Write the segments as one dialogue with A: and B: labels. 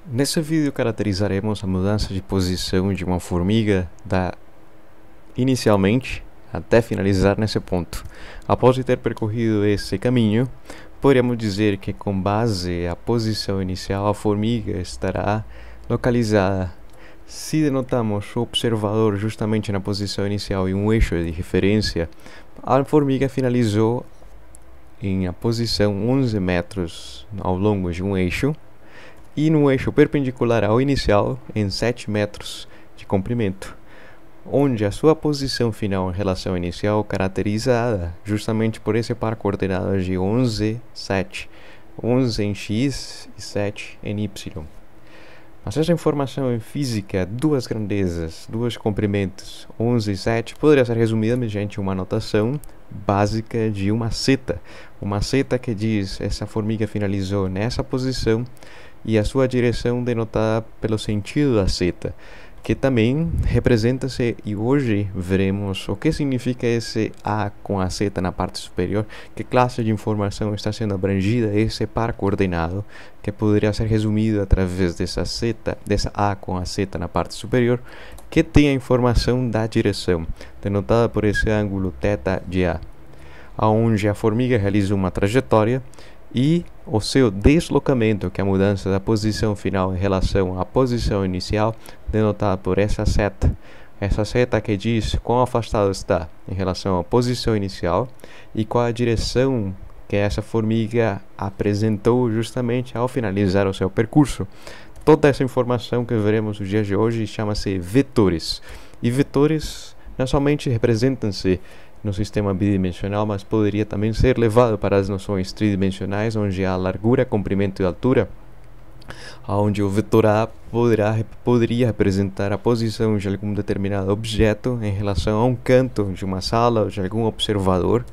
A: Nesse vídeo caracterizaremos a mudança de posição de uma formiga inicialmente até finalizar nesse ponto. Após ter percorrido esse caminho, podemos dizer que com base à posição inicial a formiga estará localizada. Se denotamos o observador justamente na posição inicial e um eixo de referência, a formiga finalizou em a posição 11 metros ao longo de um eixo e no eixo perpendicular ao inicial em 7 metros de comprimento, onde a sua posição final em relação inicial caracterizada justamente por esse par coordenadas de 11, 7, 11 em x e 7 em y. Mas essa informação em física, duas grandezas, dois comprimentos, 11 e 7, poderia ser resumida mediante uma notação básica de uma seta. Uma seta que diz essa formiga finalizou nessa posição e a sua direção denotada pelo sentido da seta, que também representa-se, e hoje veremos o que significa esse A com a seta na parte superior, que classe de informação está sendo abrangida esse par coordenado, que poderia ser resumido através dessa A com a seta na parte superior, que tem a informação da direção, denotada por esse ângulo θ de A, onde a formiga realiza uma trajetória e o seu deslocamento, que é a mudança da posição final em relação à posição inicial, denotada por essa seta que diz quão afastado está em relação à posição inicial e qual a direção que essa formiga apresentou justamente ao finalizar o seu percurso. Toda essa informação que veremos nos dias de hoje chama-se vetores, e vetores não somente representam-se no sistema bidimensional, mas poderia também ser levado para as noções tridimensionais, onde há largura, comprimento e altura, onde o vetor A poderia representar a posição de algum determinado objeto em relação a um canto de uma sala ou de algum observador.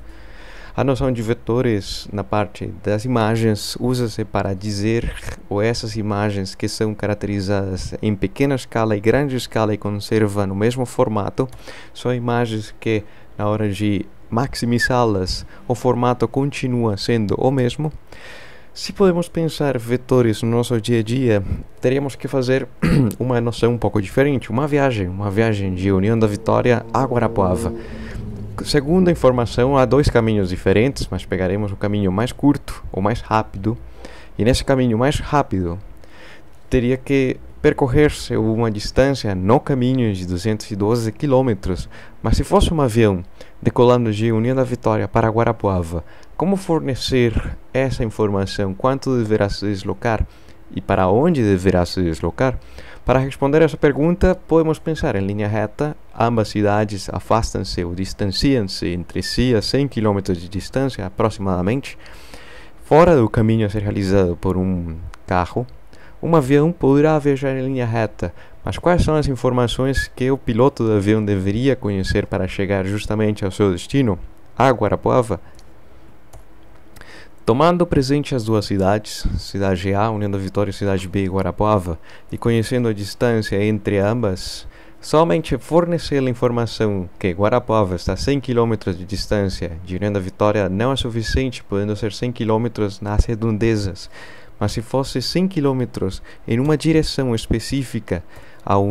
A: A noção de vetores na parte das imagens usa-se para dizer ou essas imagens que são caracterizadas em pequena escala e grande escala e conservam no mesmo formato, são imagens que na hora de maximizá-las, o formato continua sendo o mesmo. Se podemos pensar vetores no nosso dia a dia, teríamos que fazer uma noção um pouco diferente, uma viagem de União da Vitória a Guarapuava. Segundo a informação, há dois caminhos diferentes, mas pegaremos o caminho mais curto ou mais rápido, e nesse caminho mais rápido teria que percorrer-se uma distância no caminho de 212 km, mas se fosse um avião decolando de União da Vitória para Guarapuava, como fornecer essa informação? Quanto deverá se deslocar e para onde deverá se deslocar? Para responder essa pergunta, podemos pensar em linha reta. Ambas cidades afastam-se ou distanciam-se entre si a 100 km de distância aproximadamente. Fora do caminho a ser realizado por um carro, um avião poderá viajar em linha reta, mas quais são as informações que o piloto do avião deveria conhecer para chegar justamente ao seu destino, a Guarapuava? Tomando presente as duas cidades, cidade A, União da Vitória, e cidade B, Guarapuava, e conhecendo a distância entre ambas, somente fornecer a informação que Guarapuava está a 100 km de distância de União da Vitória não é suficiente, podendo ser 100 km nas redondezas. Mas se fosse 100 km em uma direção específica, ao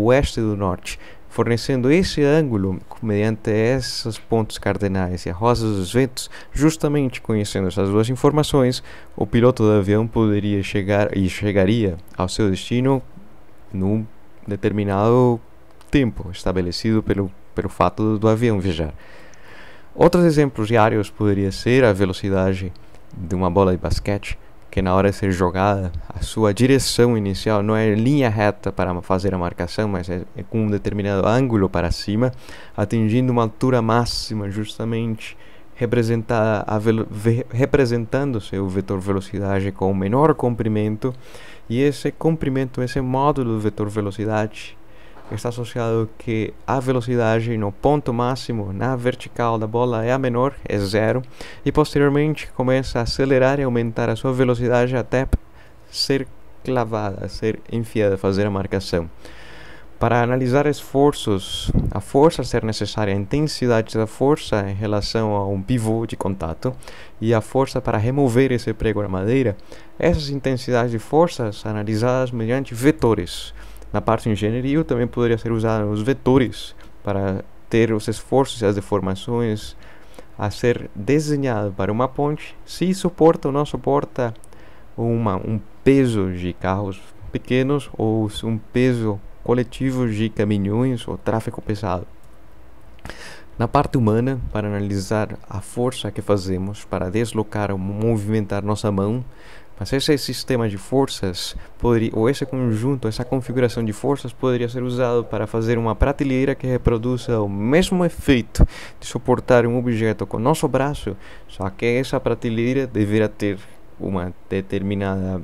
A: oeste do norte, fornecendo esse ângulo mediante esses pontos cardeais e a rosa dos ventos, justamente conhecendo essas duas informações, o piloto do avião poderia chegaria ao seu destino num determinado tempo estabelecido pelo fato do avião viajar. Outros exemplos diários poderia ser a velocidade de uma bola de basquete, que na hora de ser jogada, a sua direção inicial não é linha reta para fazer a marcação, mas é com um determinado ângulo para cima, atingindo uma altura máxima, justamente representando-se o vetor velocidade com o menor comprimento, e esse comprimento, esse módulo do vetor velocidade, está associado que a velocidade no ponto máximo, na vertical da bola, é a menor, é zero, e posteriormente começa a acelerar e aumentar a sua velocidade até ser clavada, ser enfiada, fazer a marcação. Para analisar esforços, a força a ser necessária, a intensidade da força em relação a um pivô de contato e a força para remover esse prego da madeira, essas intensidades de forças são analisadas mediante vetores. Na parte engenharia também poderia ser usado os vetores para ter os esforços e as deformações a ser desenhado para uma ponte, se suporta ou não suporta um peso de carros pequenos ou um peso coletivo de caminhões ou tráfego pesado. Na parte humana, para analisar a força que fazemos para deslocar ou movimentar nossa mão, mas esse sistema de forças, ou esse conjunto, essa configuração de forças poderia ser usado para fazer uma prateleira que reproduza o mesmo efeito de suportar um objeto com nosso braço, só que essa prateleira deverá ter uma determinada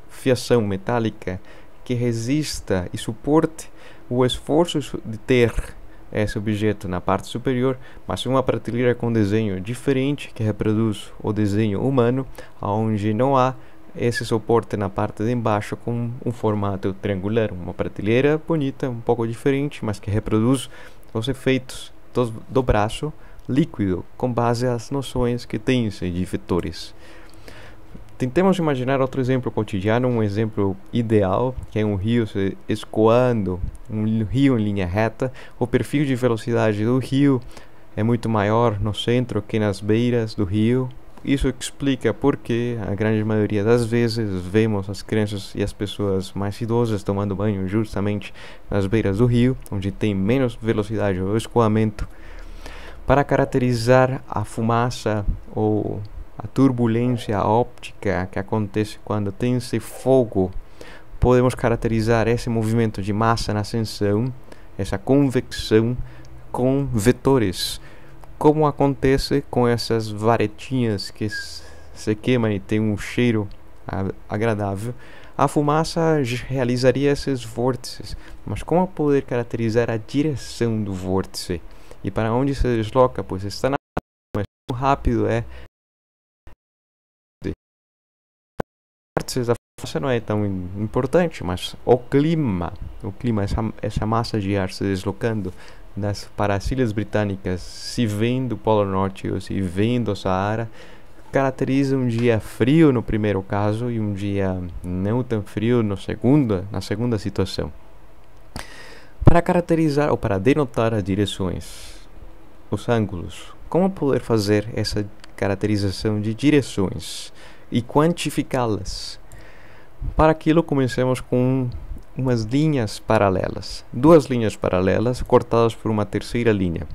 A: fiação metálica que resista e suporte o esforço de ter esse objeto na parte superior, mas uma prateleira com desenho diferente que reproduz o desenho humano, onde não há esse suporte na parte de baixo com um formato triangular, uma prateleira bonita, um pouco diferente, mas que reproduz os efeitos do braço líquido com base às noções que tem de vetores. Tentemos imaginar outro exemplo cotidiano, um exemplo ideal, que é um rio se escoando, um rio em linha reta. O perfil de velocidade do rio é muito maior no centro que nas beiras do rio. Isso explica porque a grande maioria das vezes vemos as crianças e as pessoas mais idosas tomando banho justamente nas beiras do rio, onde tem menos velocidade ou escoamento. Para caracterizar a fumaça ou a turbulência óptica que acontece quando tem esse fogo, podemos caracterizar esse movimento de massa na ascensão, essa convecção, com vetores, como acontece com essas varetinhas que se queimam e tem um cheiro agradável. A fumaça realizaria esses vórtices, mas como poder caracterizar a direção do vórtice e para onde se desloca, pois está na mas quão rápido é. A fumaça não é tão importante, mas o clima, essa massa de ar se deslocando para as Ilhas Britânicas, se vem do Polo Norte ou se vem do Saara, caracteriza um dia frio no primeiro caso e um dia não tão frio na segunda situação. Para caracterizar ou para denotar as direções, os ângulos, como poder fazer essa caracterização de direções e quantificá-las? Para aquilo, comecemos com umas linhas paralelas, duas linhas paralelas cortadas por uma terceira linha.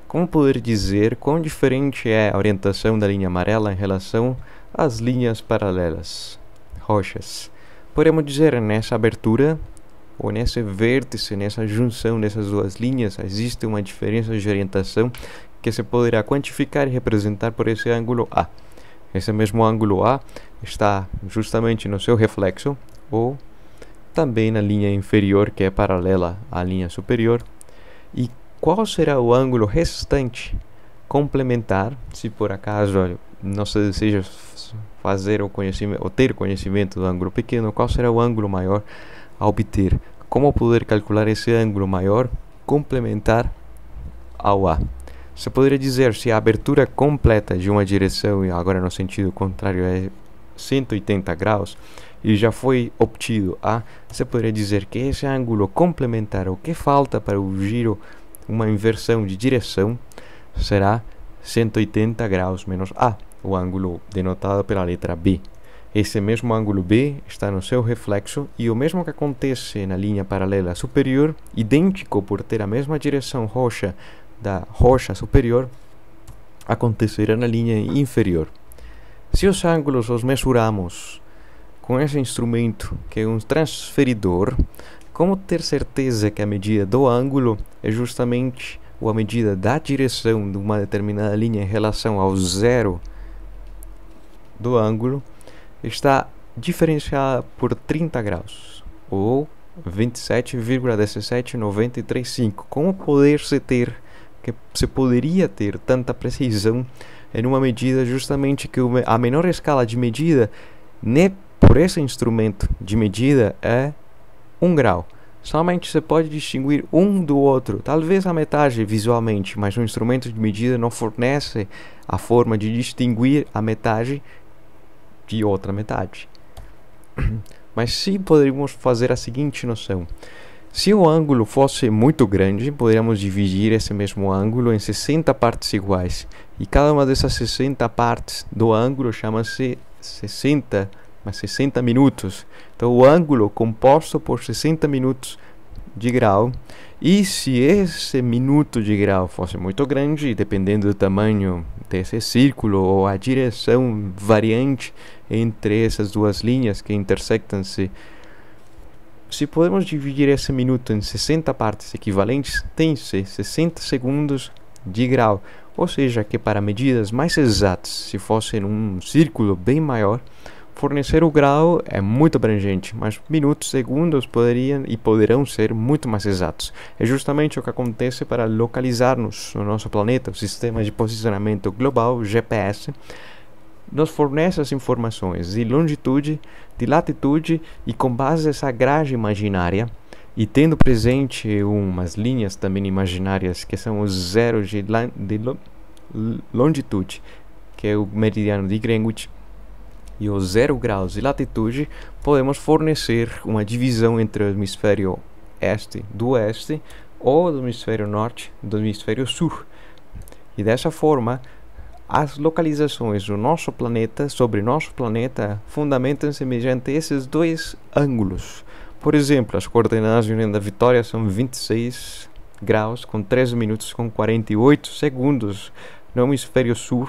A: Como poder dizer quão diferente é a orientação da linha amarela em relação às linhas paralelas roxas? Podemos dizer nessa abertura ou nesse vértice, nessa junção dessas duas linhas, existe uma diferença de orientação que se poderá quantificar e representar por esse ângulo A. Esse mesmo ângulo A está justamente no seu reflexo ou também na linha inferior, que é paralela à linha superior. E qual será o ângulo restante complementar, se por acaso não se deseja fazer o conhecimento ou ter conhecimento do ângulo pequeno, qual será o ângulo maior a obter? Como poder calcular esse ângulo maior complementar ao A? Você poderia dizer se a abertura completa de uma direção, e agora no sentido contrário, é 180 graus, e já foi obtido A, você poderia dizer que esse ângulo complementar, o que falta para o giro, uma inversão de direção, será 180 graus menos A, o ângulo denotado pela letra B. Esse mesmo ângulo B está no seu reflexo, e o mesmo que acontece na linha paralela superior, idêntico por ter a mesma direção roxa da rocha superior, acontecerá na linha inferior. Se os ângulos os mesuramos com esse instrumento, que é um transferidor, como ter certeza que a medida do ângulo é justamente a medida da direção de uma determinada linha em relação ao zero do ângulo, está diferenciada por 30 graus, ou 27,17935. Como se poderia ter tanta precisão em uma medida justamente que a menor escala de medida por esse instrumento de medida é 1 grau. somente se pode distinguir um do outro, talvez a metade visualmente, mas o instrumento de medida não fornece a forma de distinguir a metade de outra metade. Mas sim poderíamos fazer a seguinte noção: se o ângulo fosse muito grande, poderíamos dividir esse mesmo ângulo em 60 partes iguais, e cada uma dessas 60 partes do ângulo chama-se 60 minutos. Então o ângulo composto por 60 minutos de grau, e se esse minuto de grau fosse muito grande, dependendo do tamanho desse círculo ou a direção variante entre essas duas linhas que intersectam-se, se podemos dividir esse minuto em 60 partes equivalentes, tem-se 60 segundos de grau. Ou seja, que para medidas mais exatas, se fosse um círculo bem maior, fornecer o grau é muito abrangente, mas minutos, segundos poderão ser muito mais exatos. É justamente o que acontece para localizar-nos no nosso planeta. O sistema de posicionamento global, GPS, nos fornece as informações de longitude, de latitude, e com base nessa grade imaginária, e tendo presente umas linhas também imaginárias que são os zeros de longitude, que é o meridiano de Greenwich, e os 0 graus de latitude, podemos fornecer uma divisão entre o hemisfério este do oeste ou do hemisfério norte do hemisfério sul. E dessa forma, as localizações do nosso planeta, sobre nosso planeta, fundamentam-se mediante esses dois ângulos. Por exemplo, as coordenadas de União da Vitória são 26 graus com 13 minutos com 48 segundos no hemisfério sul,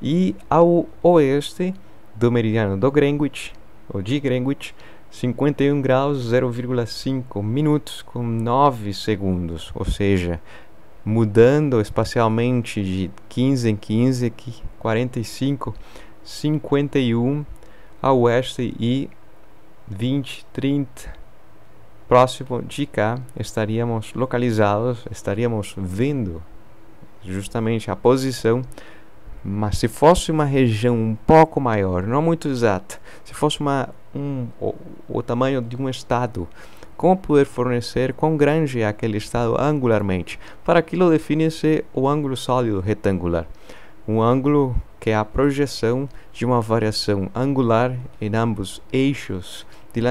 A: e ao oeste do meridiano do Greenwich, ou de Greenwich, 51 graus 0,5 minutos com 9 segundos, ou seja, mudando espacialmente de 15 em 15, 45, 51 a oeste e 20, 30 próximo de cá, estaríamos localizados, estaríamos vendo justamente a posição. Mas se fosse uma região um pouco maior, não muito exata, se fosse o tamanho de um estado, como poder fornecer quão grande é aquele estado angularmente? Para aquilo define-se o ângulo sólido retangular, um ângulo que é a projeção de uma variação angular em ambos eixos de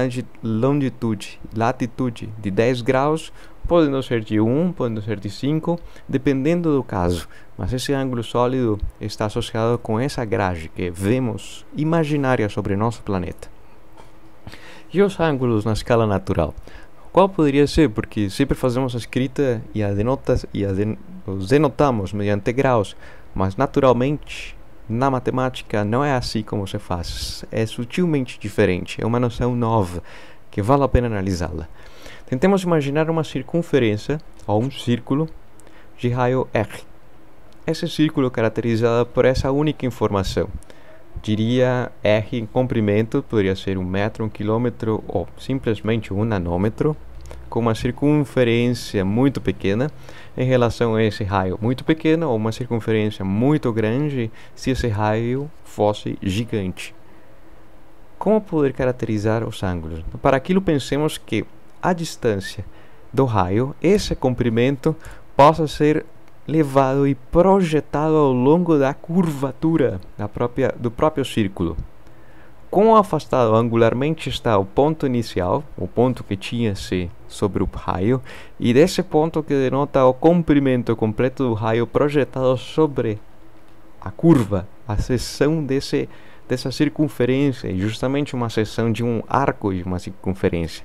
A: longitude e latitude de 10 graus, podendo ser de 1, podendo ser de 5, dependendo do caso. Mas esse ângulo sólido está associado com essa grade que vemos imaginária sobre nosso planeta. E os ângulos na escala natural? Qual poderia ser? Porque sempre fazemos a escrita e os denotamos mediante graus, mas naturalmente, na matemática, não é assim como se faz. É sutilmente diferente, é uma noção nova, que vale a pena analisá-la. Tentemos imaginar uma circunferência, ou um círculo, de raio R. Esse círculo é caracterizado por essa única informação. Diria R em comprimento, poderia ser 1 metro, 1 quilômetro, ou simplesmente 1 nanômetro, com uma circunferência muito pequena em relação a esse raio muito pequeno, ou uma circunferência muito grande se esse raio fosse gigante. Como poder caracterizar os ângulos? Para aquilo, pensemos que a distância do raio, esse comprimento, possa ser levado e projetado ao longo da curvatura do próprio círculo. Quão afastado angularmente está o ponto inicial, o ponto que tinha-se sobre o raio, e desse ponto que denota o comprimento completo do raio projetado sobre a curva, a seção dessa circunferência, justamente uma seção de um arco e uma circunferência.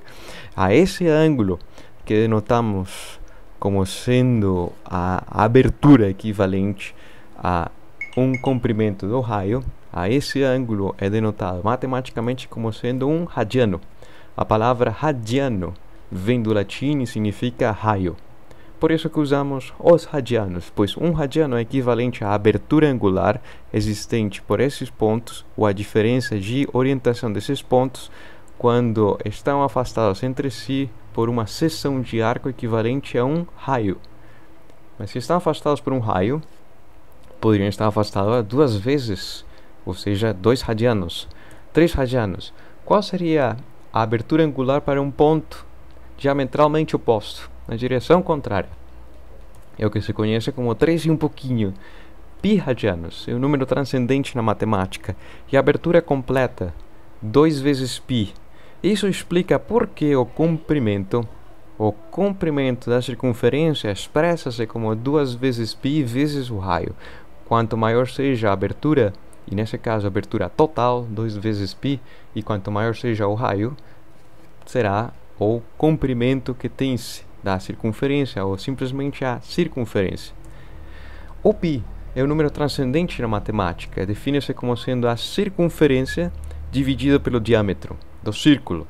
A: A esse ângulo que denotamos como sendo a abertura equivalente a um comprimento do raio, a esse ângulo é denotado matematicamente como sendo um radiano. A palavra radiano vem do latim e significa raio. Por isso que usamos os radianos, pois um radiano é equivalente à abertura angular existente por esses pontos, ou a diferença de orientação desses pontos quando estão afastados entre si por uma seção de arco equivalente a um raio. Mas se estão afastados por um raio, poderiam estar afastados 2 vezes, ou seja, 2 radianos, 3 radianos. Qual seria a abertura angular para um ponto diametralmente oposto, na direção contrária. É o que se conhece como 3 e um pouquinho. Pi radianos é um número transcendente na matemática, e a abertura completa, 2 vezes π. Isso explica por que o comprimento da circunferência expressa-se como 2 vezes π vezes o raio. Quanto maior seja a abertura, e nesse caso a abertura total, 2 vezes π, e quanto maior seja o raio, será o comprimento que tem-se da circunferência, ou simplesmente a circunferência. O π é um número transcendente na matemática, define-se como sendo a circunferência dividida pelo diâmetro do círculo.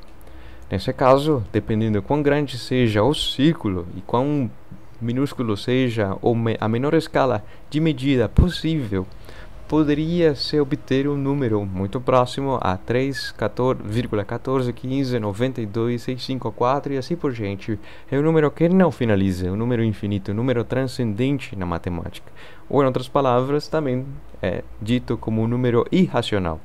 A: Nesse caso, dependendo de quão grande seja o círculo e quão minúsculo seja a menor escala de medida possível, poderia-se obter um número muito próximo a 3,141592,654 e assim por diante. É um número que não finaliza, é um número infinito, um número transcendente na matemática. Ou, em outras palavras, também é dito como um número irracional.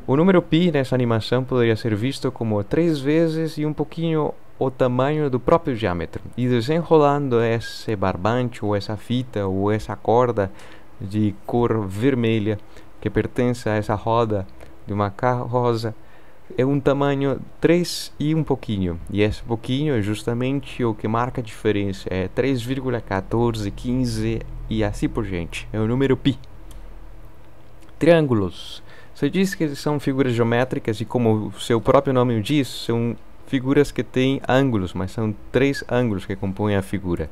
A: O número π nessa animação poderia ser visto como 3 vezes e um pouquinho o tamanho do próprio diâmetro. E desenrolando esse barbante, ou essa fita, ou essa corda de cor vermelha que pertence a essa roda de uma carroça, é um tamanho 3 e um pouquinho. E esse pouquinho é justamente o que marca a diferença. É 3,1415 e assim por diante. É o número π. Triângulos. Você diz que são figuras geométricas e, como o seu próprio nome diz, são figuras que têm ângulos, mas são 3 ângulos que compõem a figura.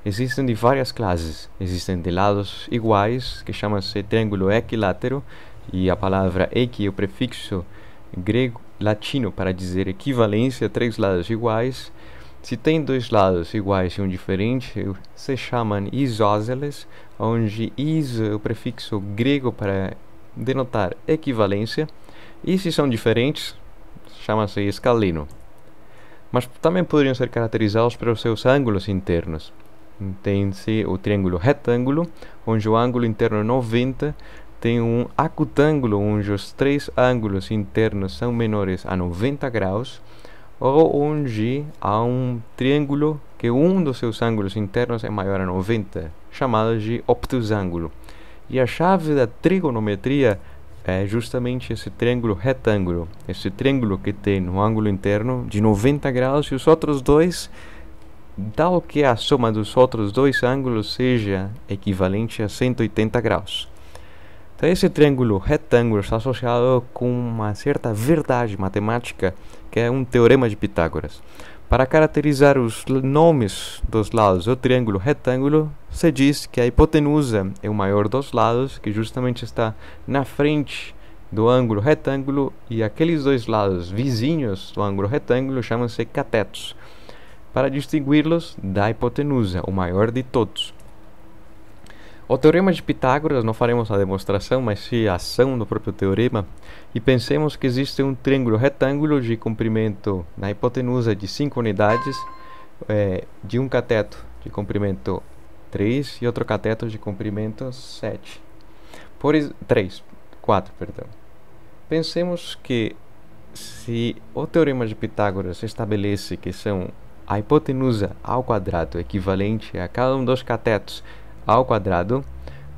A: Existem de várias classes. Existem de lados iguais, que chama-se triângulo equilátero, e a palavra equi é o prefixo grego-latino para dizer equivalência, 3 lados iguais. Se tem 2 lados iguais e um diferente, se chamam isósceles, onde iso é o prefixo grego para denotar equivalência, e se são diferentes, chama-se escaleno. Mas também poderiam ser caracterizados pelos seus ângulos internos. Tem-se o triângulo retângulo, onde o ângulo interno é 90, tem um acutângulo, onde os 3 ângulos internos são menores a 90 graus, ou onde há um triângulo que um dos seus ângulos internos é maior a 90, chamado de obtusângulo. E a chave da trigonometria é justamente esse triângulo retângulo, esse triângulo que tem um ângulo interno de 90 graus e os outros dois, tal que a soma dos outros 2 ângulos seja equivalente a 180 graus. Então, esse triângulo retângulo está associado com uma certa verdade matemática, que é um teorema de Pitágoras. Para caracterizar os nomes dos lados do triângulo retângulo, se diz que a hipotenusa é o maior dos lados, que justamente está na frente do ângulo retângulo, e aqueles 2 lados vizinhos do ângulo retângulo chamam-se catetos, para distingui-los da hipotenusa, o maior de todos. O teorema de Pitágoras, não faremos a demonstração, mas sim a ação do próprio teorema, e pensemos que existe um triângulo retângulo de comprimento na hipotenusa de 5 unidades, de um cateto de comprimento 3 e outro cateto de comprimento 7. 4, perdão. Pensemos que se o teorema de Pitágoras estabelece que são a hipotenusa ao quadrado equivalente a cada um dos catetos ao quadrado,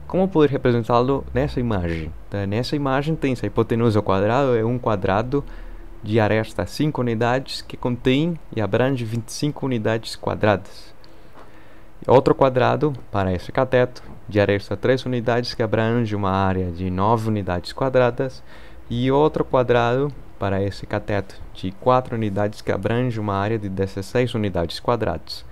A: como poder representá-lo nessa imagem? Então, nessa imagem tem-se a hipotenusa ao quadrado, é um quadrado de aresta 5 unidades que contém e abrange 25 unidades quadradas. Outro quadrado para esse cateto de aresta 3 unidades que abrange uma área de 9 unidades quadradas, e outro quadrado para esse cateto de 4 unidades que abrange uma área de 16 unidades quadradas.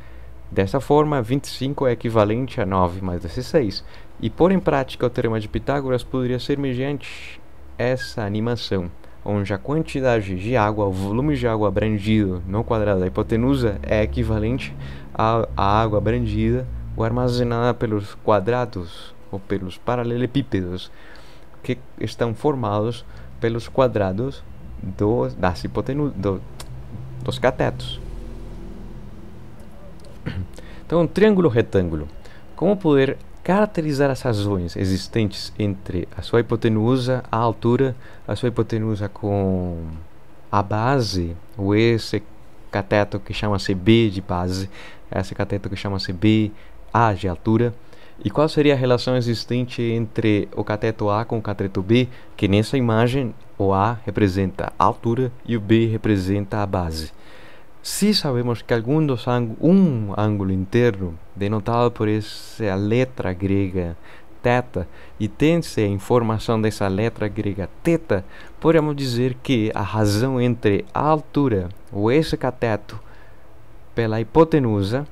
A: Dessa forma, 25 é equivalente a 9 mais 16. E pôr em prática o teorema de Pitágoras poderia ser mediante essa animação, onde a quantidade de água, o volume de água abrangido no quadrado da hipotenusa é equivalente à água abrangida ou armazenada pelos quadrados ou pelos paralelepípedos que estão formados pelos quadrados dos catetos. Então, um triângulo retângulo. Como poder caracterizar as razões existentes entre a sua hipotenusa, a altura, a sua hipotenusa com a base, ou esse cateto que chama-se B de base, esse cateto que chama-se B, A de altura. E qual seria a relação existente entre o cateto A com o cateto B? Que nessa imagem o A representa a altura e o B representa a base. Se sabemos que um ângulo interno, denotado por essa letra grega θ, e tem-se a informação dessa letra grega θ, podemos dizer que a razão entre a altura, ou esse cateto, pela hipotenusa,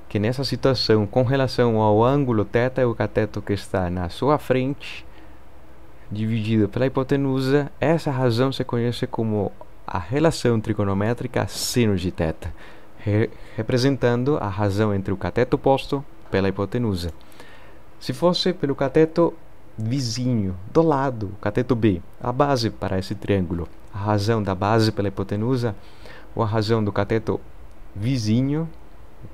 A: que nessa situação, com relação ao ângulo θ, é o cateto que está na sua frente, dividido pela hipotenusa, essa razão se conhece como a relação trigonométrica seno de θ, representando a razão entre o cateto oposto pela hipotenusa. Se fosse pelo cateto vizinho, do lado, o cateto B, a base para esse triângulo, a razão da base pela hipotenusa, ou a razão do cateto vizinho,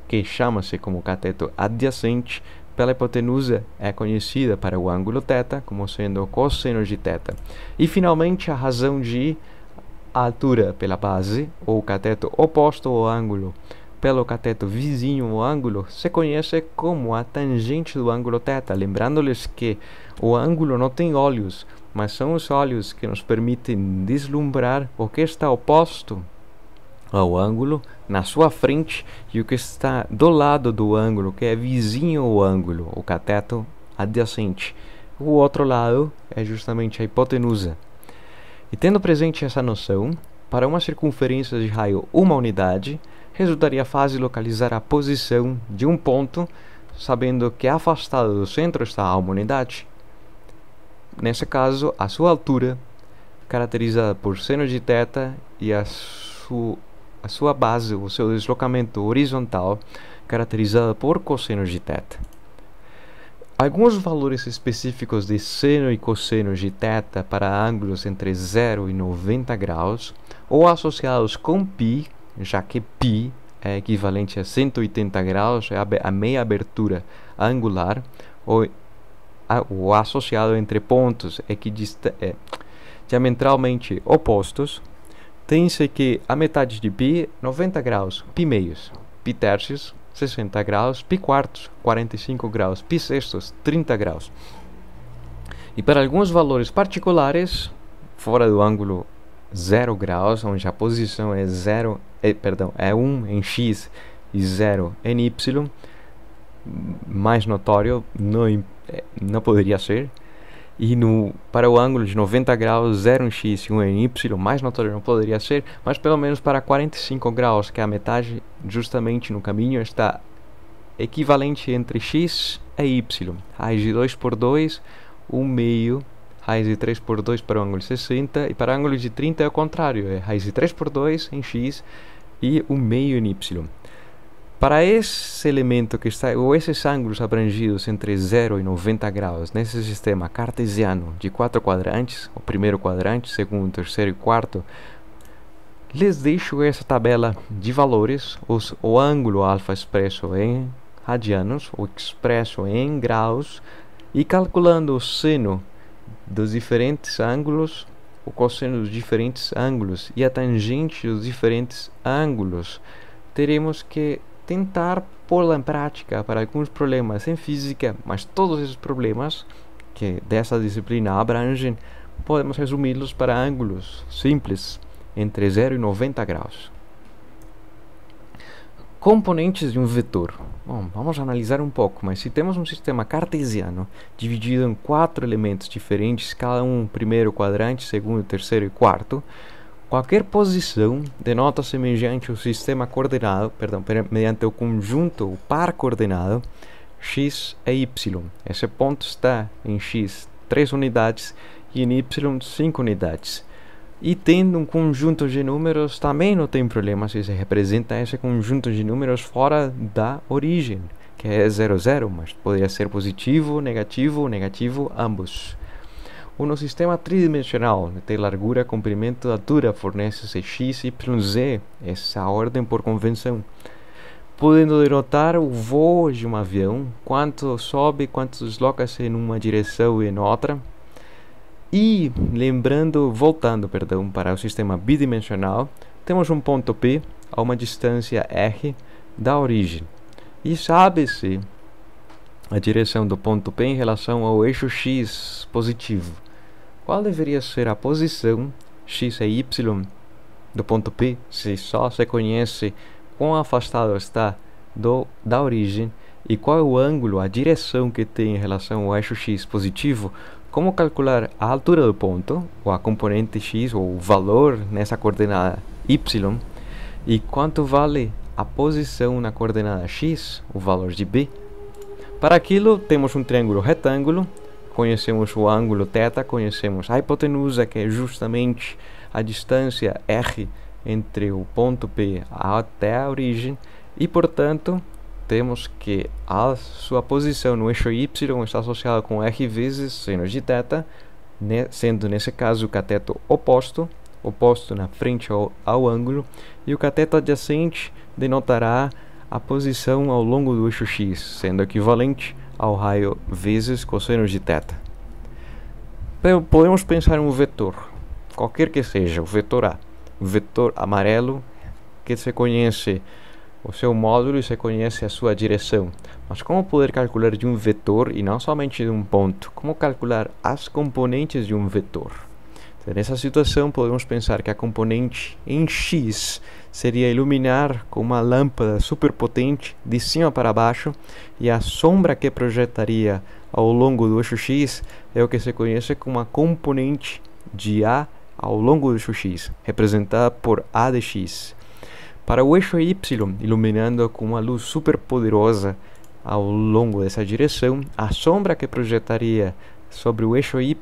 A: que chama-se como cateto adjacente, pela hipotenusa é conhecida para o ângulo θ como sendo o cosseno de θ. E finalmente a razão de altura pela base, ou o cateto oposto ao ângulo pelo cateto vizinho ao ângulo, se conhece como a tangente do ângulo θ, lembrando-lhes que o ângulo não tem olhos, mas são os olhos que nos permitem deslumbrar o que está oposto ao ângulo na sua frente e o que está do lado do ângulo, que é vizinho ao ângulo, o cateto adjacente. O outro lado é justamente a hipotenusa. E tendo presente essa noção, para uma circunferência de raio 1 unidade, resultaria fácil localizar a posição de um ponto, sabendo que afastado do centro está 1 unidade. Nesse caso, a sua altura, caracterizada por seno de θ, e a sua base, o seu deslocamento horizontal, caracterizada por cosseno de θ. Alguns valores específicos de seno e cosseno de θ para ângulos entre 0 e 90 graus, ou associados com π, já que π é equivalente a 180 graus, é a meia abertura angular, ou associado entre pontos diametralmente opostos, tem-se que a metade de π, 90 graus, π meios, π tercios, 60 graus, π quartos, 45 graus, π sextos, 30 graus. E para alguns valores particulares, fora do ângulo 0 graus, onde a posição é 1 em x e 0 em y, mais notório não poderia ser. E para o ângulo de 90 graus, 0 em x e 1 em y, mais notório não poderia ser, mas pelo menos para 45 graus, que é a metade justamente no caminho, está equivalente entre x e y. Raiz de 2 por 2, 1 meio, raiz de 3 por 2 para o ângulo de 60, e para o ângulo de 30 é o contrário, é raiz de 3 por 2 em x e 1 meio em y. Para esse elemento que está, ou esses ângulos abrangidos entre 0 e 90 graus, nesse sistema cartesiano de 4 quadrantes, o primeiro quadrante, segundo, terceiro e quarto, lhes deixo essa tabela de valores, o ângulo alfa expresso em radianos, o expresso em graus, e calculando o seno dos diferentes ângulos, o cosseno dos diferentes ângulos e a tangente dos diferentes ângulos, teremos que tentar pô-la em prática para alguns problemas em física, mas todos esses problemas que dessa disciplina abrangem, podemos resumi-los para ângulos simples entre 0 e 90 graus. Componentes de um vetor. Bom, vamos analisar um pouco, mas se temos um sistema cartesiano dividido em 4 elementos diferentes, cada um primeiro quadrante, segundo, terceiro e quarto, qualquer posição denota-se mediante o sistema coordenado, mediante o conjunto, o par coordenado, x e y. Esse ponto está em x 3 unidades e em y 5 unidades. E tendo um conjunto de números, também não tem problema se se representa esse conjunto de números fora da origem, que é 0, 0, mas poderia ser positivo, negativo, ambos. No sistema tridimensional, de largura, comprimento, altura, fornece-se x, y, z, essa ordem por convenção, podendo denotar o voo de um avião, quanto sobe, quanto desloca-se em uma direção e em outra. E voltando para o sistema bidimensional, temos um ponto P, a uma distância r da origem. E sabe-se a direção do ponto P em relação ao eixo x positivo. Qual deveria ser a posição x e y do ponto P, se só se conhece quão afastado está da origem, e qual é o ângulo, a direção que tem em relação ao eixo x positivo? Como calcular a altura do ponto, ou a componente x, ou o valor nessa coordenada y, e quanto vale a posição na coordenada x, o valor de b? Para aquilo, temos um triângulo retângulo, conhecemos o ângulo θ, conhecemos a hipotenusa, que é justamente a distância r entre o ponto P até a origem, e, portanto, temos que a sua posição no eixo y está associada com r vezes seno de θ, sendo nesse caso o cateto oposto na frente ao ângulo, e o cateto adjacente denotará a posição ao longo do eixo x, sendo equivalente ao raio vezes cosseno de θ. Podemos pensar em um vetor, qualquer que seja, o vetor A, o vetor amarelo, que se conhece o seu módulo e se conhece a sua direção. Mas como poder calcular de um vetor e não somente de um ponto? Como calcular as componentes de um vetor? Então, nessa situação, podemos pensar que a componente em x seria iluminar com uma lâmpada superpotente de cima para baixo, e a sombra que projetaria ao longo do eixo x é o que se conhece como a componente de A ao longo do eixo x, representada por A de x. Para o eixo y, iluminando com uma luz superpoderosa ao longo dessa direção, a sombra que projetaria sobre o eixo y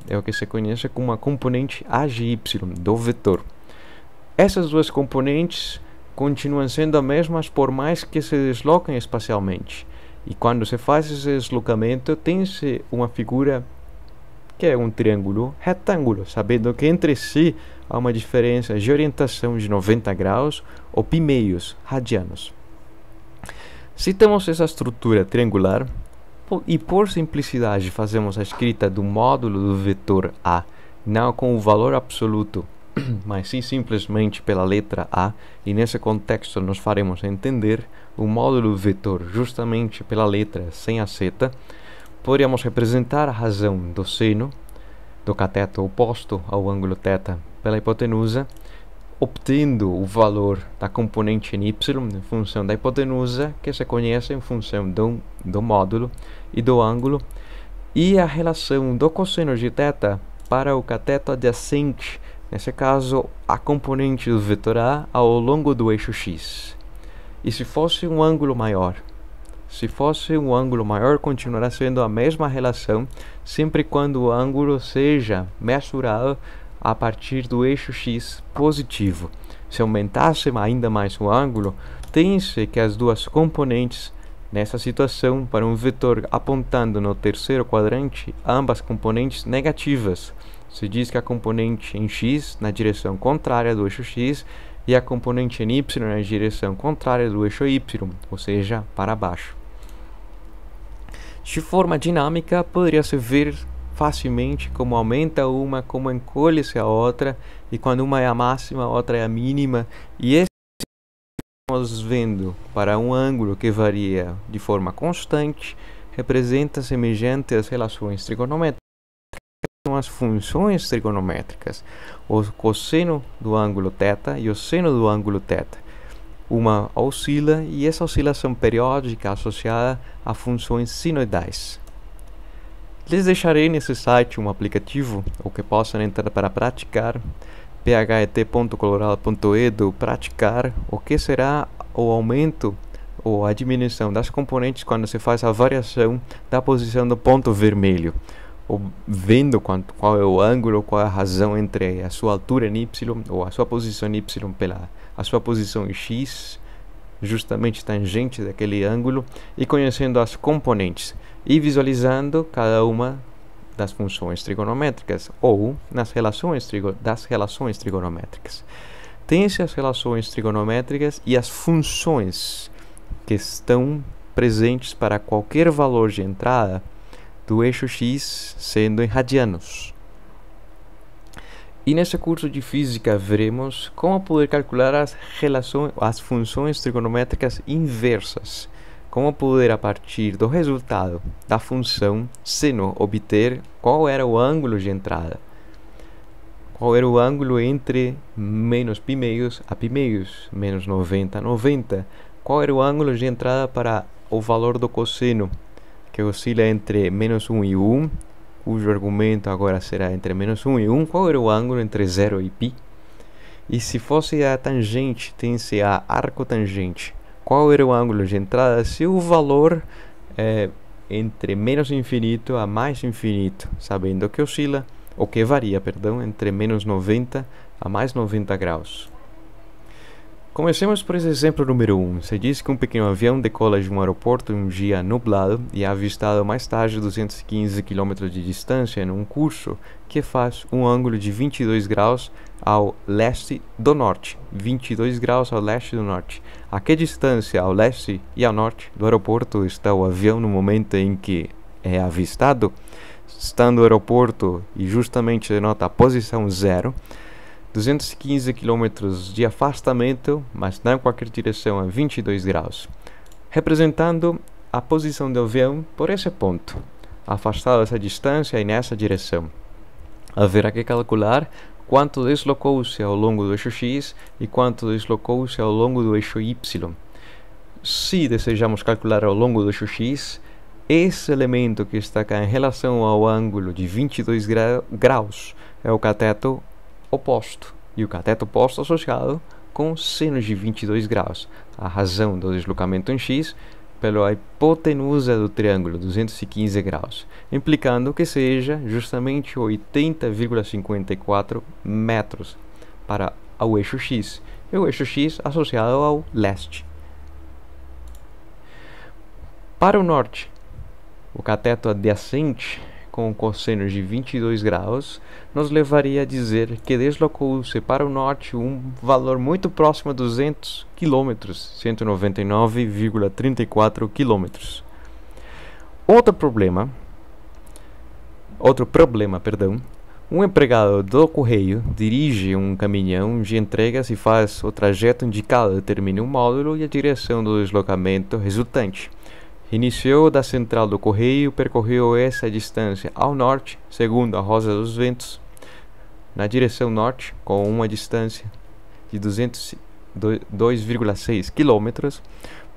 A: é o que se conhece como a componente AGY do vetor. Essas duas componentes continuam sendo as mesmas por mais que se desloquem espacialmente. E quando se faz esse deslocamento, tem-se uma figura que é um triângulo retângulo, sabendo que entre si há uma diferença de orientação de 90 graus ou π meios radianos. Se temos essa estrutura triangular, e por simplicidade fazemos a escrita do módulo do vetor A, não com o valor absoluto, mas sim simplesmente pela letra A, e nesse contexto nós faremos entender o módulo do vetor justamente pela letra sem a seta, poderíamos representar a razão do seno do cateto oposto ao ângulo θ pela hipotenusa, obtendo o valor da componente em y em função da hipotenusa, que se conhece em função do módulo e do ângulo, e a relação do cosseno de θ para o cateto adjacente, nesse caso a componente do vetor A ao longo do eixo x. E se fosse um ângulo maior? Se fosse um ângulo maior, continuará sendo a mesma relação, sempre quando o ângulo seja mensurado a partir do eixo x positivo. Se aumentasse ainda mais o ângulo, tem-se que as duas componentes, nessa situação, para um vetor apontando no terceiro quadrante, ambas componentes negativas. Se diz que a componente em x na direção contrária do eixo x e a componente em y na direção contrária do eixo y, ou seja, para baixo. De forma dinâmica, poderia-se ver facilmente como aumenta uma, como encolhe-se a outra, e quando uma é a máxima, a outra é a mínima, e esse estamos vendo para um ângulo que varia de forma constante, representa semelhante às relações trigonométricas, são as funções trigonométricas, o cosseno do ângulo θ e o seno do ângulo θ. Uma oscila, e essa oscilação periódica associada a funções sinoidais. Lhes deixarei nesse site um aplicativo, ou que possam entrar para praticar, phet.colorado.edu, praticar o que será o aumento ou a diminuição das componentes quando se faz a variação da posição do ponto vermelho, ou vendo qual é o ângulo, qual é a razão entre a sua altura em y ou a sua posição em y pela a sua posição em x, justamente tangente daquele ângulo, e conhecendo as componentes e visualizando cada uma das funções trigonométricas ou das relações trigonométricas. Tem-se as relações trigonométricas e as funções que estão presentes para qualquer valor de entrada do eixo x, sendo em radianos. E nesse curso de física veremos como poder calcular as funções trigonométricas inversas, como poder, a partir do resultado da função seno, obter qual era o ângulo de entrada, qual era o ângulo entre menos π meios a π meios, menos 90 a 90, qual era o ângulo de entrada para o valor do cosseno, que oscila entre menos 1 e 1, cujo argumento agora será entre menos 1 e 1, qual era o ângulo entre 0 e π, e se fosse a tangente, tem-se a arcotangente, qual era o ângulo de entrada se o valor é entre menos infinito a mais infinito, sabendo que oscila, ou que varia, perdão, entre menos 90 a mais 90 graus. Comecemos por esse exemplo número 1. Se diz que um pequeno avião decola de um aeroporto em um dia nublado e é avistado mais tarde a 215 km de distância num curso que faz um ângulo de 22 graus ao leste do norte. 22 graus ao leste do norte. A que distância ao leste e ao norte do aeroporto está o avião no momento em que é avistado? Estando no aeroporto e justamente denota a posição 0, 215 km de afastamento, mas não em qualquer direção, a 22 graus, representando a posição do avião por esse ponto, afastado essa distância e nessa direção. Haverá que calcular quanto deslocou-se ao longo do eixo X e quanto deslocou-se ao longo do eixo Y. Se desejamos calcular ao longo do eixo X, esse elemento que está cá em relação ao ângulo de 22 graus é o cateto oposto, e o cateto oposto associado com seno de 22 graus, a razão do deslocamento em x pela hipotenusa do triângulo 215 graus, implicando que seja justamente 80,54 metros para o eixo x, e o eixo x associado ao leste. Para o norte, o cateto adyacente com cosseno de 22 graus, nos levaria a dizer que deslocou-se para o norte um valor muito próximo a 200 km, 199,34 km. Outro problema, um empregado do correio dirige um caminhão de entregas e faz o trajeto indicado, determina um módulo e a direção do deslocamento resultante. Iniciou da central do correio, percorreu essa distância ao norte, segundo a Rosa dos Ventos, na direção norte, com uma distância de 2,6 km.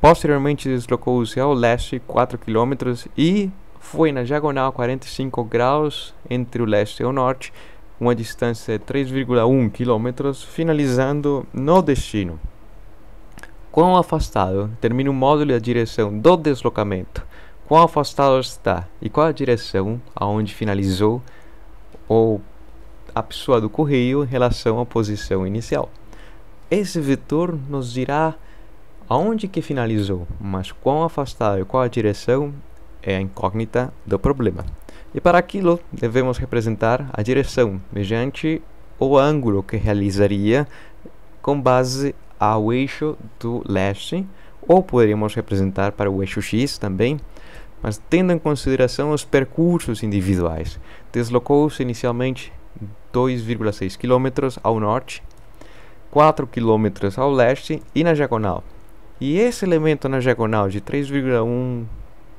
A: Posteriormente deslocou-se ao leste 4 km e foi na diagonal 45 graus entre o leste e o norte, uma distância de 3,1 km, finalizando no destino. Quão afastado termina o módulo e a direção do deslocamento? Quão afastado está e qual a direção aonde finalizou a pessoa do correio em relação à posição inicial? Esse vetor nos dirá aonde que finalizou, mas quão afastado e qual a direção é a incógnita do problema. E para aquilo devemos representar a direção mediante o ângulo que realizaria com base ao eixo do leste, ou poderíamos representar para o eixo X também, mas tendo em consideração os percursos individuais. Deslocou-se inicialmente 2,6 km ao norte, 4 km ao leste e na diagonal. E esse elemento na diagonal de 3,1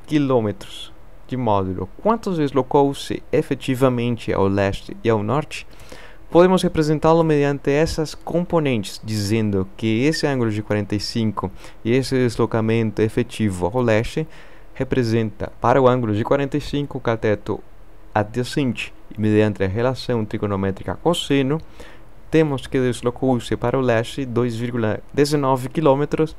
A: km de módulo, quantos deslocou-se efetivamente ao leste e ao norte? Podemos representá-lo mediante essas componentes, dizendo que esse ângulo de 45 e esse deslocamento efetivo ao leste representa, para o ângulo de 45, o cateto adyacente, e mediante a relação trigonométrica cosseno, temos que deslocou-se para o leste 2,19 km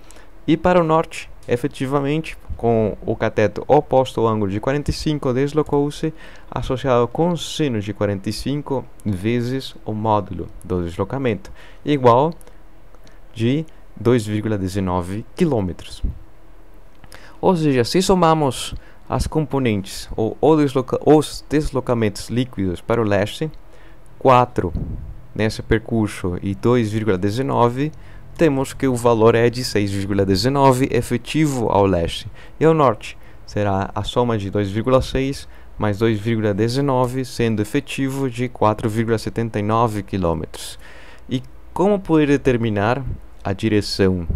A: e para o norte, efetivamente, com o cateto oposto ao ângulo de 45, deslocou-se associado com seno de 45 vezes o módulo do deslocamento, igual de 2,19 km. Ou seja, se somamos as componentes ou os deslocamentos líquidos para o leste, 4 nesse percurso e 2,19, temos que o valor é de 6,19 efetivo ao leste, e ao norte será a soma de 2,6 mais 2,19, sendo efetivo de 4,79 km. E como poder determinar a direção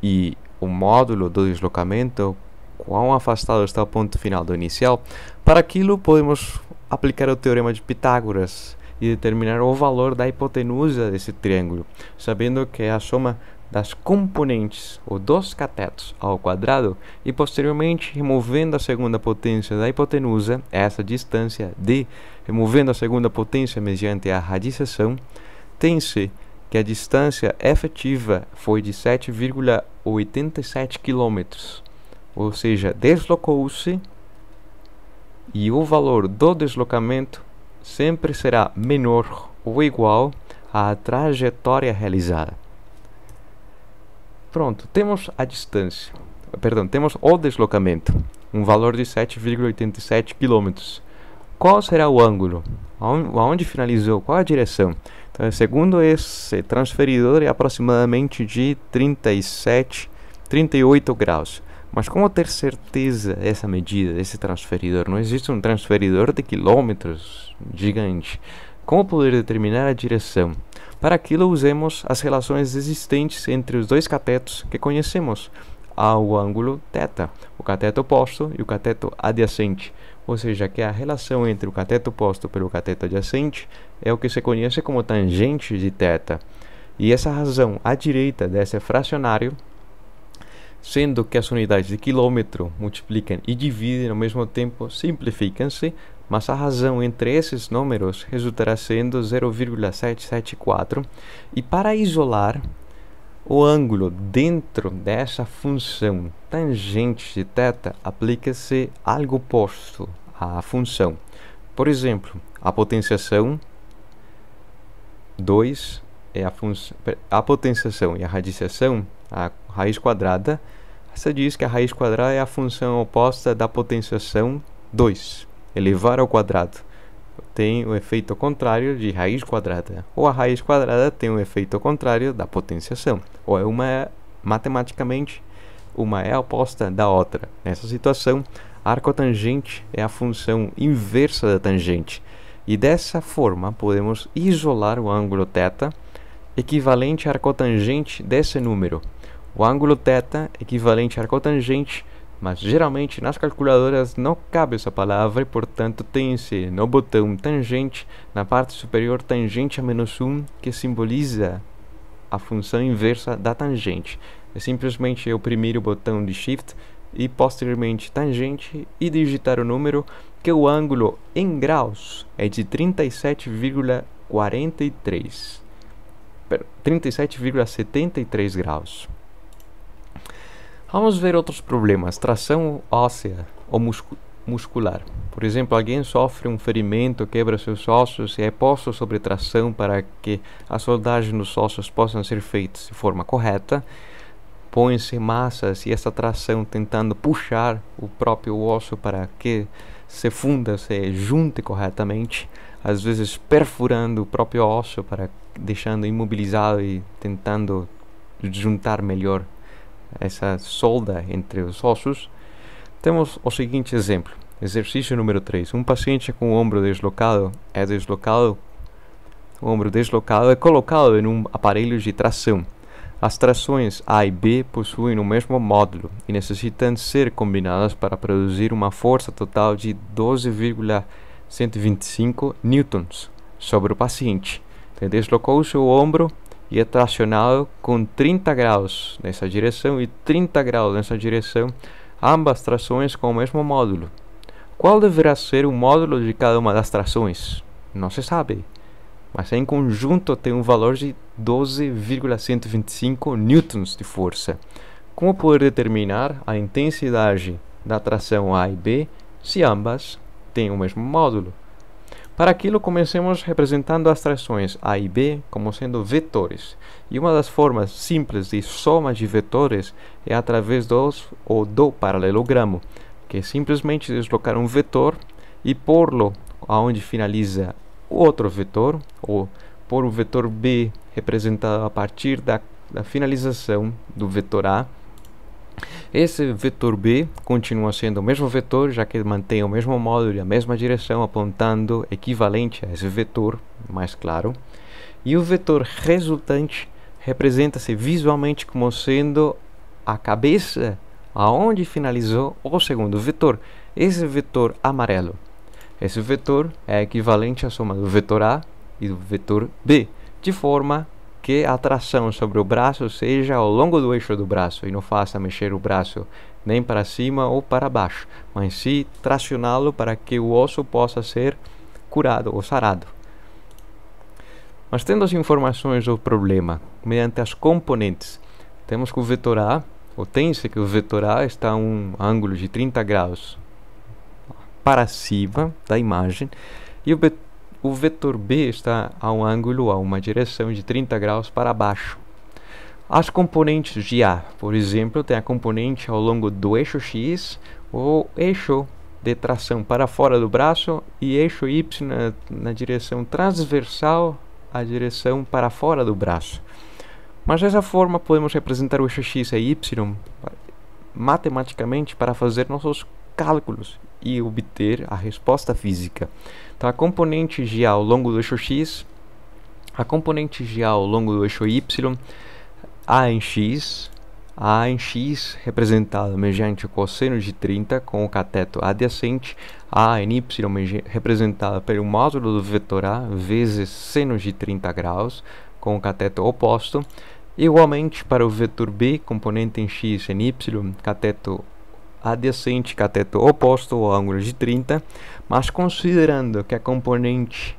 A: e o módulo do deslocamento, quão afastado está o ponto final do inicial? Para aquilo podemos aplicar o teorema de Pitágoras e determinar o valor da hipotenusa desse triângulo, sabendo que é a soma das componentes ou dos catetos ao quadrado, e posteriormente removendo a segunda potência da hipotenusa, essa distância d, removendo a segunda potência mediante a radiciação, tem-se que a distância efetiva foi de 7,87 km, ou seja, deslocou-se, e o valor do deslocamento sempre será menor ou igual à trajetória realizada. Pronto, temos a distância, temos o deslocamento, um valor de 7,87 km. Qual será o ângulo? Aonde finalizou? Qual a direção? Então, segundo esse transferidor, é aproximadamente de 38 graus. Mas como ter certeza dessa medida, desse transferidor? Não existe um transferidor de quilômetros gigante. Como poder determinar a direção? Para aquilo, usemos as relações existentes entre os dois catetos que conhecemos, ao ângulo θ, o cateto oposto e o cateto adjacente. Ou seja, que a relação entre o cateto oposto pelo cateto adjacente é o que se conhece como tangente de θ. E essa razão à direita desse fracionário, sendo que as unidades de quilômetro multiplicam e dividem ao mesmo tempo, simplificam-se, mas a razão entre esses números resultará sendo 0,774, e para isolar o ângulo dentro dessa função tangente de θ, aplica-se algo oposto à função. Por exemplo, a potenciação 2 é a potenciação e a radiciação, a raiz quadrada. Você diz que a raiz quadrada é a função oposta da potenciação 2. Elevar ao quadrado tem o efeito contrário de raiz quadrada, ou a raiz quadrada tem o efeito contrário da potenciação, ou matematicamente uma é oposta da outra. Nessa situação, a arcotangente é a função inversa da tangente, e dessa forma podemos isolar o ângulo θ equivalente à arcotangente desse número. O ângulo θ equivalente à arcotangente, mas geralmente nas calculadoras não cabe essa palavra, e portanto tem-se no botão tangente, na parte superior, tangente a menos 1, que simboliza a função inversa da tangente. É simplesmente oprimir o botão de Shift e posteriormente tangente e digitar o número, que o ângulo em graus é de 37,73 graus. Vamos ver outros problemas. Tração óssea ou muscular. Por exemplo, alguém sofre um ferimento, quebra seus ossos e é posto sobre tração para que a soldagem dos ossos possam ser feitas de forma correta. Põe-se massas e essa tração tentando puxar o próprio osso para que se funda, se junte corretamente, às vezes perfurando o próprio osso, para deixando imobilizado e tentando juntar melhor essa solda entre os ossos. Temos o seguinte exemplo. Exercício número 3. Um paciente com o ombro deslocado é colocado em um aparelho de tração. As trações A e B possuem o mesmo módulo e necessitam ser combinadas para produzir uma força total de 12,125 newtons sobre o paciente. Então, deslocou-se o ombro e é tracionado com 30 graus nessa direção e 30 graus nessa direção, ambas trações com o mesmo módulo. Qual deverá ser o módulo de cada uma das trações? Não se sabe, mas em conjunto tem um valor de 12,125 newtons de força. Como poder determinar a intensidade da tração A e B se ambas têm o mesmo módulo? Para aquilo, comecemos representando as trações A e B como sendo vetores. E uma das formas simples de soma de vetores é através do paralelogramo, que é simplesmente deslocar um vetor e pô-lo aonde finaliza o outro vetor, ou pôr o vetor B representado a partir da finalização do vetor A, Esse vetor B continua sendo o mesmo vetor, já que mantém o mesmo módulo e a mesma direção, apontando equivalente a esse vetor, mais claro. E o vetor resultante representa-se visualmente como sendo a cabeça aonde finalizou o segundo vetor, esse vetor amarelo. Esse vetor é equivalente à soma do vetor A e do vetor B, de forma que a tração sobre o braço seja ao longo do eixo do braço e não faça mexer o braço nem para cima ou para baixo, mas sim tracioná-lo para que o osso possa ser curado ou sarado. Mas tendo as informações do problema mediante as componentes, temos que o vetor A, ou tem-se que o vetor A está a um ângulo de 30 graus para cima da imagem e o vetor B está a um ângulo, a uma direção de 30 graus para baixo. As componentes de A, por exemplo, tem a componente ao longo do eixo X, ou eixo de tração para fora do braço, e eixo Y na direção transversal à direção para fora do braço. Mas dessa forma podemos representar o eixo X e Y matematicamente para fazer nossos cálculos e obter a resposta física. Então a componente G ao longo do eixo X, a componente G ao longo do eixo Y, A em X representada mediante o cosseno de 30 com o cateto adjacente, A em Y representada pelo módulo do vetor A vezes seno de 30 graus com o cateto oposto. Igualmente para o vetor B, componente em X em Y, cateto adjacente, cateto oposto ao ângulo de 30, mas considerando que a componente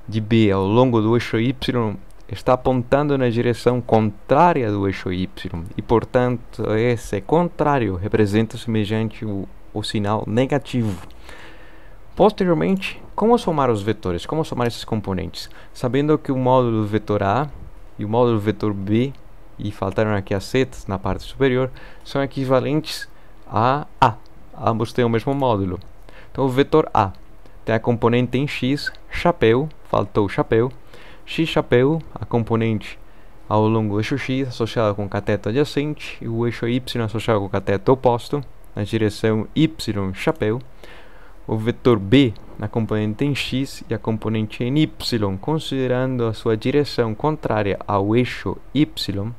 A: de B ao longo do eixo Y está apontando na direção contrária do eixo Y e, portanto, esse contrário representa-se mediante o sinal negativo. Posteriormente, como somar os vetores? Como somar esses componentes? Sabendo que o módulo do vetor A e o módulo do vetor B, e faltaram aqui as setas na parte superior, são equivalentes a A. Ambos têm o mesmo módulo. Então o vetor A tem a componente em X, chapéu, faltou chapéu. X chapéu, a componente ao longo do eixo X associada com o cateto adjacente e o eixo Y associado com o cateto oposto na direção Y chapéu. O vetor B na componente em X e a componente em Y, considerando a sua direção contrária ao eixo Y.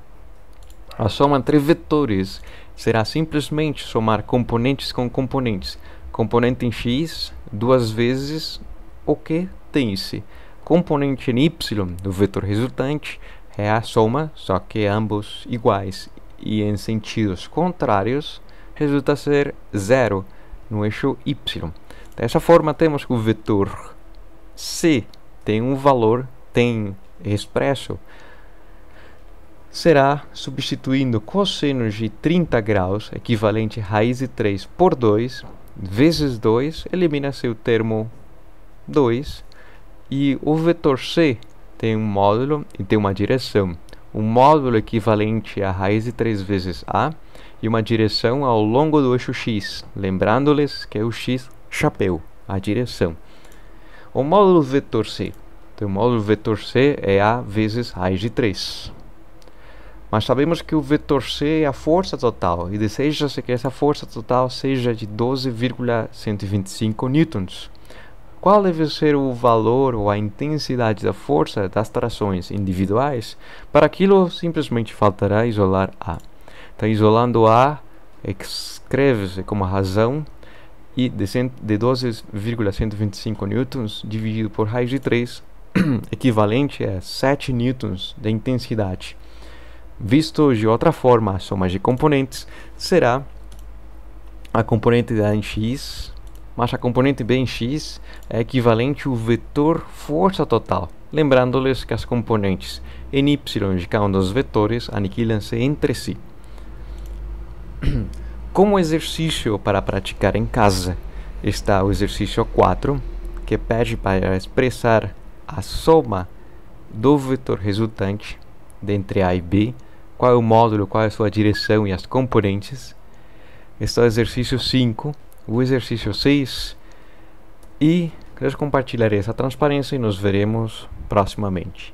A: A soma entre vetores será simplesmente somar componentes com componentes. Componente em X, duas vezes o que tem-se. Componente em Y do vetor resultante é a soma, só que ambos iguais e em sentidos contrários, resulta ser zero no eixo Y. Dessa forma, temos que o vetor C tem um valor, tem expresso, será substituindo cosseno de 30 graus, equivalente a raiz de 3 por 2, vezes 2, elimina-se o termo 2, e o vetor C tem um módulo e tem uma direção. Um módulo equivalente a raiz de 3 vezes A e uma direção ao longo do eixo X, lembrando-lhes que é o X chapéu, a direção. O módulo vetor C. Então, o módulo vetor C é A vezes raiz de 3. Mas sabemos que o vetor C é a força total e deseja-se que essa força total seja de 12,125 newtons. Qual deve ser o valor ou a intensidade da força das trações individuais? Para aquilo, simplesmente faltará isolar A. Então, isolando A, escreve-se como razão e de 12,125 newtons dividido por raiz de 3, equivalente a 7 newtons de intensidade. Visto de outra forma, a soma de componentes será a componente A em X, mas a componente B em X é equivalente ao vetor força total. Lembrando-lhes que as componentes em Y de cada um dos vetores aniquilam-se entre si. Como exercício para praticar em casa está o exercício 4, que pede para expressar a soma do vetor resultante entre A e B, qual é o módulo, qual é a sua direção e as componentes. Está o exercício 5, o exercício 6, e quero compartilhar essa transparência e nos veremos proximamente.